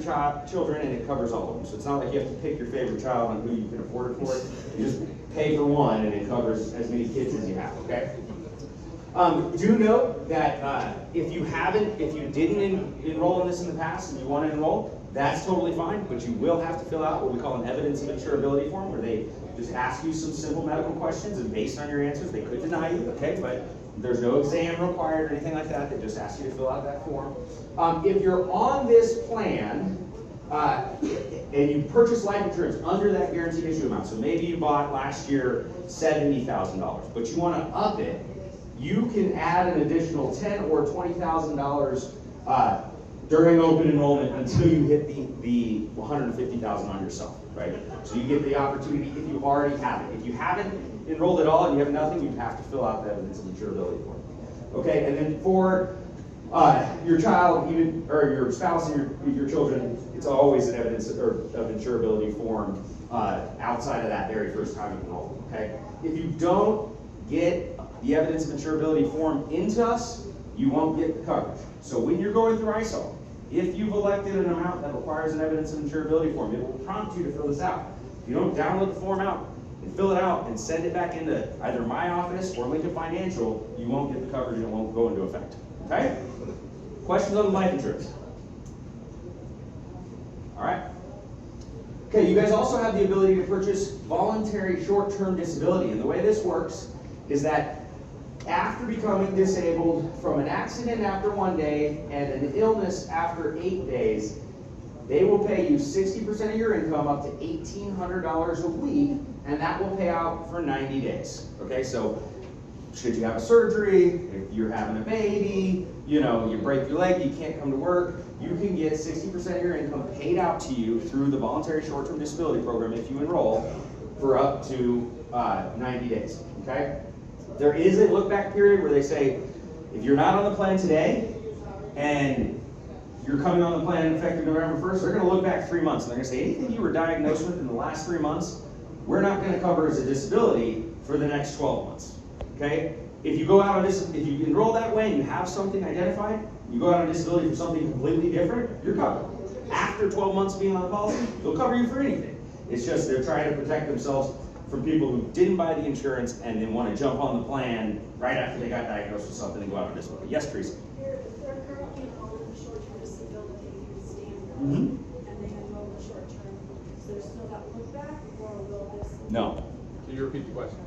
children, and it covers all of them. So it's not like you have to pick your favorite child on who you can afford it for. You just pay for one, and it covers as many kids as you have. Okay. Do note that if you didn't enroll in this in the past and you want to enroll, that's totally fine, but you will have to fill out what we call an evidence of insurability form, where they just ask you some simple medical questions, and based on your answers, they could deny you, okay? But there's no exam required or anything like that. They just ask you to fill out that form. If you're on this plan, and you purchase life insurance under that guaranteed issue amount, so maybe you bought last year $70,000, but you want to up it, you can add an additional $10,000 or $20,000 during open enrollment until you hit the $150,000 on yourself, right? So you get the opportunity if you already have it. If you haven't enrolled at all and you have nothing, you have to fill out the evidence of insurability form. Okay, and then for your child, even or your spouse and your children, it's always an evidence of insurability form outside of that very first time of enrollment. Okay, if you don't get the evidence of insurability form into us, you won't get the coverage. So when you're going through ISOL, if you've elected an amount that requires an evidence of insurability form, it will prompt you to fill this out. If you don't download the form out and fill it out and send it back into either my office or Lincoln Financial, you won't get the coverage and it won't go into effect. Okay? Questions on the life insurance? All right. Okay, you guys also have the ability to purchase voluntary short-term disability. And the way this works is that after becoming disabled from an accident after 1 day and an illness after 8 days, they will pay you 60% of your income up to $1,800 a week, and that will pay out for 90 days. Okay, so should you have a surgery, if you're having a baby, you break your leg, you can't come to work, you can get 60% of your income paid out to you through the voluntary short-term disability program if you enroll for up to 90 days. Okay. There is a look-back period where they say, if you're not on the plan today, and you're coming on the plan effective November 1st, they're going to look back 3 months, and they're going to say, anything you were diagnosed with in the last 3 months, we're not going to cover as a disability for the next 12 months, okay? If you go out on this, if you enroll that way and you have something identified, you go out on disability for something completely different, you're covered. After 12 months being on the policy, they'll cover you for anything. It's just they're trying to protect themselves from people who didn't buy the insurance and then want to jump on the plan right after they got diagnosed with something and go out on disability. Yes, Teresa? They're currently enrolled in short-term disability standard, Mhm. and they enrolled in short-term. So there's still that look back, or will this? No. Can you repeat the question?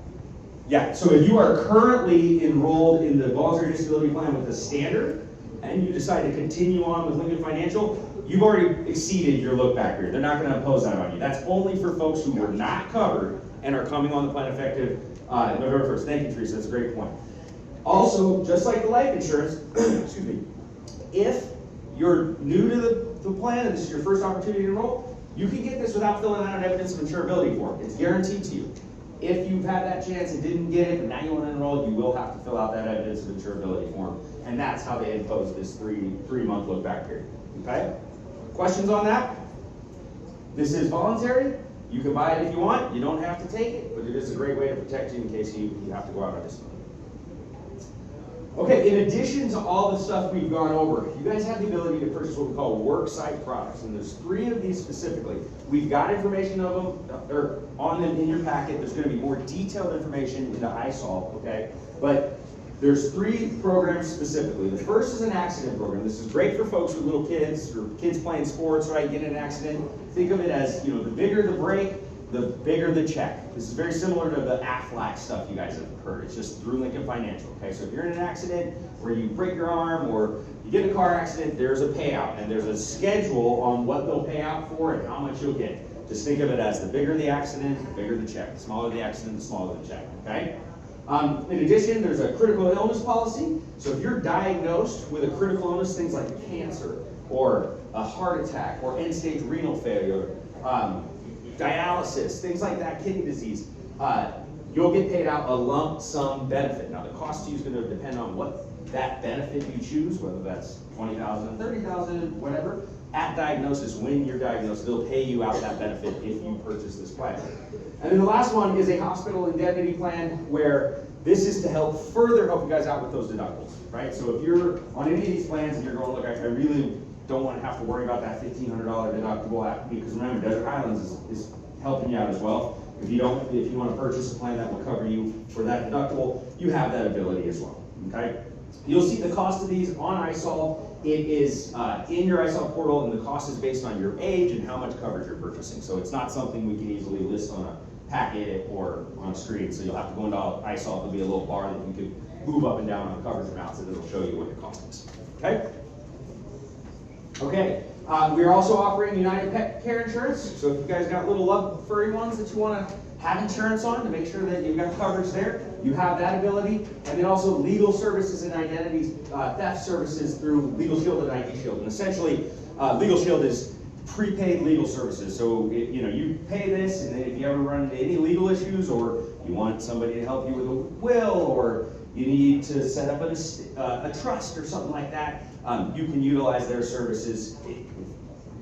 Yeah, so if you are currently enrolled in the voluntary disability plan with the standard, and you decide to continue on with Lincoln Financial, you've already exceeded your look-back period. They're not going to impose that on you. That's only for folks who were not covered and are coming on the plan effective November 1st. Thank you, Teresa. That's a great point. Also, just like the life insurance, excuse me, if you're new to the plan and this is your first opportunity to enroll, you can get this without filling out an evidence of insurability form. It's guaranteed to you. If you've had that chance and didn't get it, and now you want to enroll, you will have to fill out that evidence of insurability form. And that's how they impose this three-month look-back period. Okay? Questions on that? This is voluntary. You can buy it if you want. You don't have to take it, but it is a great way to protect you in case you have to go out on disability. Okay, in addition to all the stuff we've gone over, you guys have the ability to purchase what we call worksite products, and there's 3 of these specifically. We've got information of them, or on them in your packet. There's going to be more detailed information in the ISOL, okay? But there's 3 programs specifically. The first is an accident program. This is great for folks with little kids or kids playing sports, right? Get in an accident. Think of it as, the bigger the break, the bigger the check. This is very similar to the Aflac stuff you guys have heard. It's just through Lincoln Financial, okay? So if you're in an accident or you break your arm or you get in a car accident, there's a payout and there's a schedule on what they'll pay out for and how much you'll get. Just think of it as the bigger the accident, the bigger the check. The smaller the accident, the smaller the check, okay? In addition, there's a critical illness policy. So if you're diagnosed with a critical illness, things like cancer or a heart attack or end-stage renal failure, dialysis, things like that, kidney disease, you'll get paid out a lump sum benefit. Now, the cost to you is going to depend on what that benefit you choose, whether that's $20,000, $30,000, whatever. At diagnosis, when you're diagnosed, they'll pay you out that benefit if you purchase this plan. And then the last one is a hospital indemnity plan, where this is to further help you guys out with those deductibles, right? So if you're on any of these plans and you're going, look, I really don't want to have to worry about that $1,500 deductible, because remember, Desert Highlands is helping you out as well. If you want to purchase a plan that will cover you for that deductible, you have that ability as well, okay? You'll see the cost of these on iSolve. It is in your iSolve portal, and the cost is based on your age and how much coverage you're purchasing. So it's not something we can easily list on a packet or on a screen. So you'll have to go into iSolve. There'll be a little bar that you can move up and down on coverage amounts, and it'll show you what the cost is. Okay? Okay. We are also offering United Pet Care Insurance. So if you guys got little love furry ones that you want to have insurance on to make sure that you've got coverage there, you have that ability. And then also legal services and identity theft services through Legal Shield and ID Shield. And essentially, Legal Shield is prepaid legal services. So you pay this, and then if you ever run into any legal issues, or you want somebody to help you with a will, or you need to set up a trust or something like that, you can utilize their services. If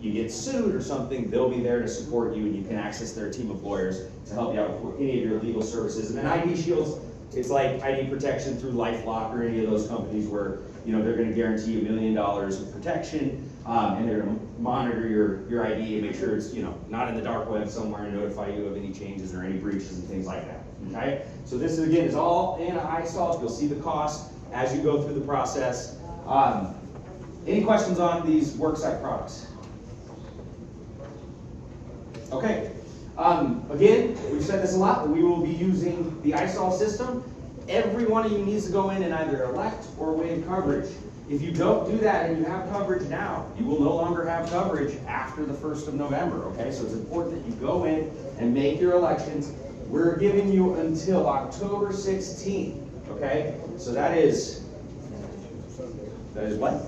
you get sued or something, they'll be there to support you, and you can access their team of lawyers to help you out with any of your legal services. And then ID Shields, it's like ID protection through LifeLock or any of those companies where they're going to guarantee you $1 million of protection, and they're going to monitor your ID and make sure it's not in the dark web somewhere and notify you of any changes or any breaches and things like that. Okay, so this again is all in iSolve. You'll see the cost as you go through the process. Any questions on these worksite products? Okay. Again, we've said this a lot, but we will be using the iSolve system. Every one of you needs to go in and either elect or waive coverage. If you don't do that and you have coverage now, you will no longer have coverage after the 1st of November, okay? So it's important that you go in and make your elections. We're giving you until October 16th, okay? So that is what?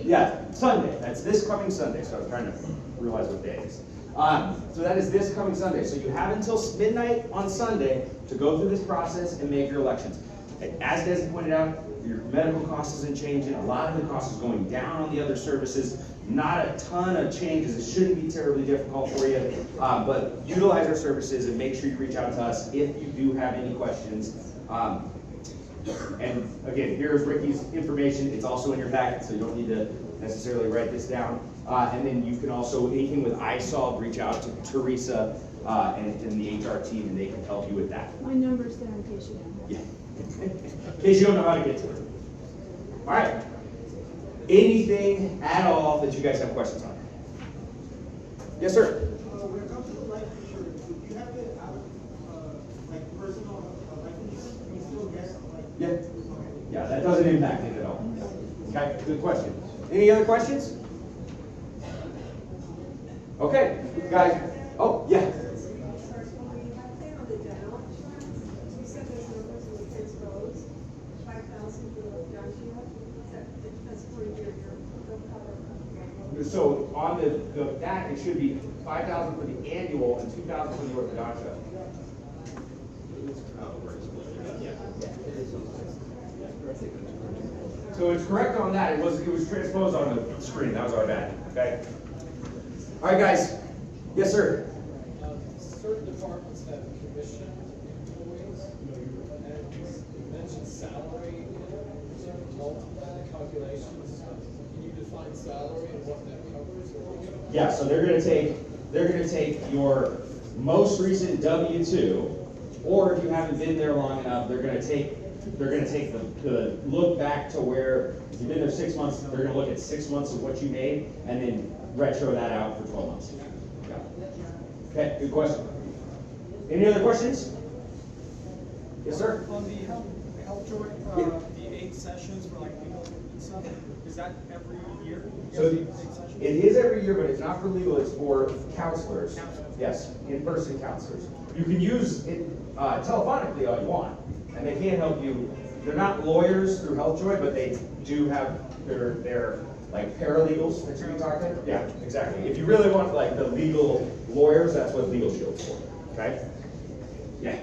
Yeah, Sunday. That's this coming Sunday. So I was trying to realize what day it is. So that is this coming Sunday. So you have until midnight on Sunday to go through this process and make your elections. As Desi pointed out, your medical cost isn't changing. A lot of the cost is going down on the other services. Not a ton of changes. It shouldn't be terribly difficult for you. But utilize our services and make sure you reach out to us if you do have any questions. And again, here's Ricky's information. It's also in your packet, so you don't need to necessarily write this down. And then you can also, anything with iSolve, reach out to Teresa and the HR team, and they can help you with that. My number's there in case you don't have it. Yeah. In case you don't know how to get to it. All right. Anything at all that you guys have questions on? Yes, sir. When it comes to the life insurance, if you have it out, like personal life insurance, you still get like. Yeah. Yeah, that doesn't impact it at all. Okay, good question. Any other questions? Okay, guys. Oh, yeah. So on the back, it should be $5,000 for the annual and $2,000 for the orthodontia. So it's correct on that. It was transposed on the screen. That was our bad. Okay. All right, guys. Yes, sir. Certain departments have commission employees. You mentioned salary. Multiple calculations. Can you define salary and what that covers? Yeah. So they're going to take your most recent W-2, or if you haven't been there long enough, they're going to take the look back to where if you've been there 6 months, they're going to look at 6 months of what you made and then retro that out for 12 months. Okay, good question. Any other questions? Yes, sir. On the health joy, the 8 sessions for like legal and stuff, is that every year? So it is every year, but it's not for legal, it's for counselors. Yes, in-person counselors. You can use it telephonically all you want, and they can help you. They're not lawyers through HealthJoy, but they do have their like paralegals that you can talk to. Yeah, exactly. If you really want like the legal lawyers, that's what Legal Shield's for. Okay? Yeah.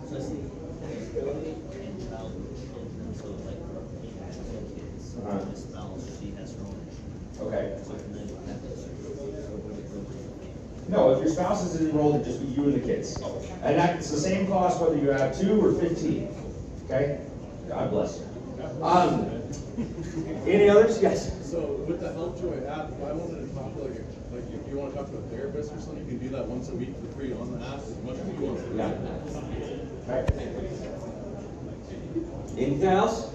So I see disability and childhood children, so like for he has 2 kids, his spouse, she has her own issue. Okay. So can they have this? No, if your spouse is enrolled, it'd just be you and the kids. And that's the same cost whether you have 2 or 15. Okay? God bless you. Any others? Yes. So with the HealthJoy app, if I wanted to talk to like if you want to talk to a therapist or something, you can do that once a week for free on the app as much as you want. Yeah. Okay. Anything else?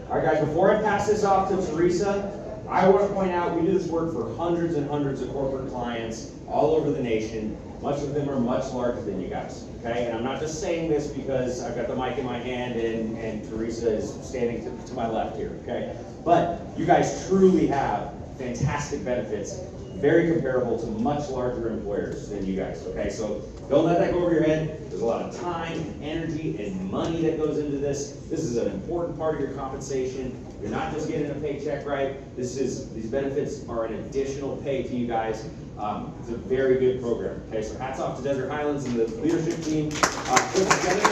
All right, guys, before I pass this off to Teresa, I want to point out we do this work for hundreds and hundreds of corporate clients all over the nation. Much of them are much larger than you guys, okay? And I'm not just saying this because I've got the mic in my hand and Teresa is standing to my left here, okay? But you guys truly have fantastic benefits, very comparable to much larger employers than you guys, okay? So don't let that go over your head. There's a lot of time, and energy, and money that goes into this. This is an important part of your compensation. You're not just getting a paycheck, right? These benefits are an additional pay to you guys. It's a very good program, okay? So hats off to Desert Highlands and the leadership team. Put together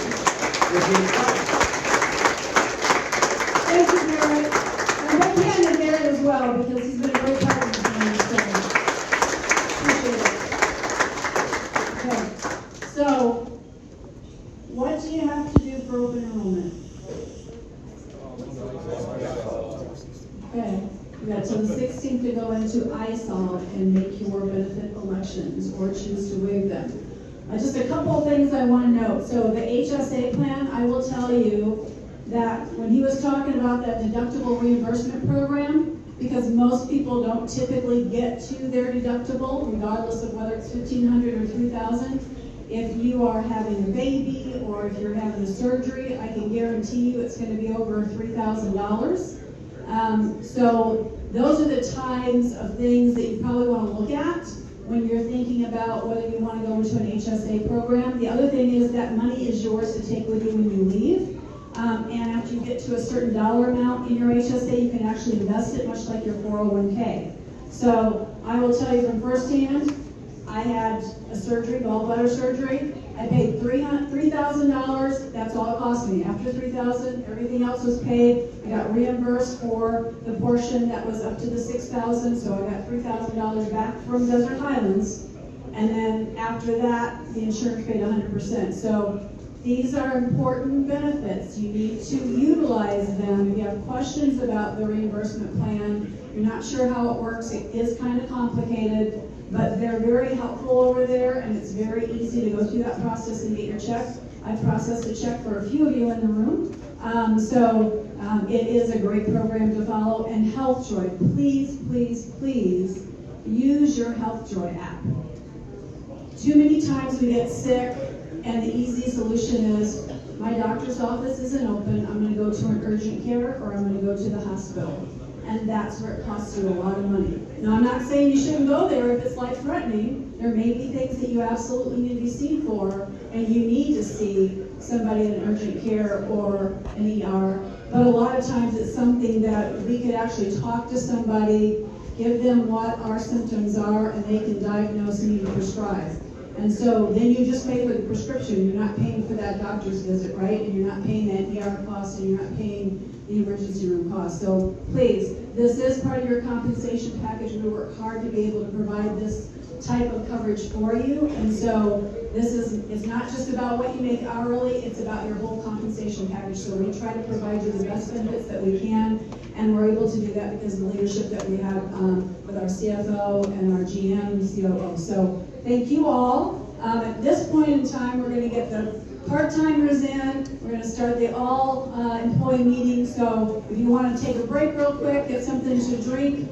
Thank you, Garrett. And thank you to Garrett as well, because he's been a great partner to me, so appreciate it. Okay, so what do you have to do for open enrollment? Okay, you got till the 16th to go into ISOL and make your benefit elections or choose to waive them. Just a couple of things I want to note. So the HSA plan, I will tell you that when he was talking about that deductible reimbursement program, because most people don't typically get to their deductible, regardless of whether it's $1,500 or $3,000. If you are having a baby or if you're having a surgery, I can guarantee you it's going to be over $3,000. So those are the types of things that you probably want to look at when you're thinking about whether you want to go into an HSA program. The other thing is that money is yours to take with you when you leave. And after you get to a certain dollar amount in your HSA, you can actually invest it much like your 401k. So I will tell you from firsthand, I had a surgery, gallbladder surgery. I paid $3,000. That's all it cost me. After $3,000, everything else was paid. I got reimbursed for the portion that was up to the $6,000. So I got $3,000 back from Desert Highlands. And then after that, the insurance paid 100%. So these are important benefits. You need to utilize them. If you have questions about the reimbursement plan, you're not sure how it works, it is kind of complicated. But they're very helpful over there, and it's very easy to go through that process and get your check. I processed a check for a few of you in the room. It is a great program to follow. And HealthJoy, please, please, please use your HealthJoy app. Too many times we get sick, and the easy solution is, my doctor's office isn't open, I'm going to go to an urgent care, or I'm going to go to the hospital. And that's where it costs you a lot of money. Now, I'm not saying you shouldn't go there if it's life-threatening. There may be things that you absolutely need to be seen for, and you need to see somebody in an urgent care or an ER. But a lot of times it's something that we could actually talk to somebody, give them what our symptoms are, and they can diagnose and even prescribe. And so then you just pay for the prescription. You're not paying for that doctor's visit, right? And you're not paying that ER cost, and you're not paying the emergency room cost. So please, this is part of your compensation package. We work hard to be able to provide this type of coverage for you. And so this is not just about what you make hourly, it's about your whole compensation package. So we try to provide you the best benefits that we can, and we're able to do that because of the leadership that we have with our CFO and our GM, COO. So thank you all. At this point in time, we're going to get the part-timers in. We're going to start the all-employee meeting. So if you want to take a break real quick, get something to drink,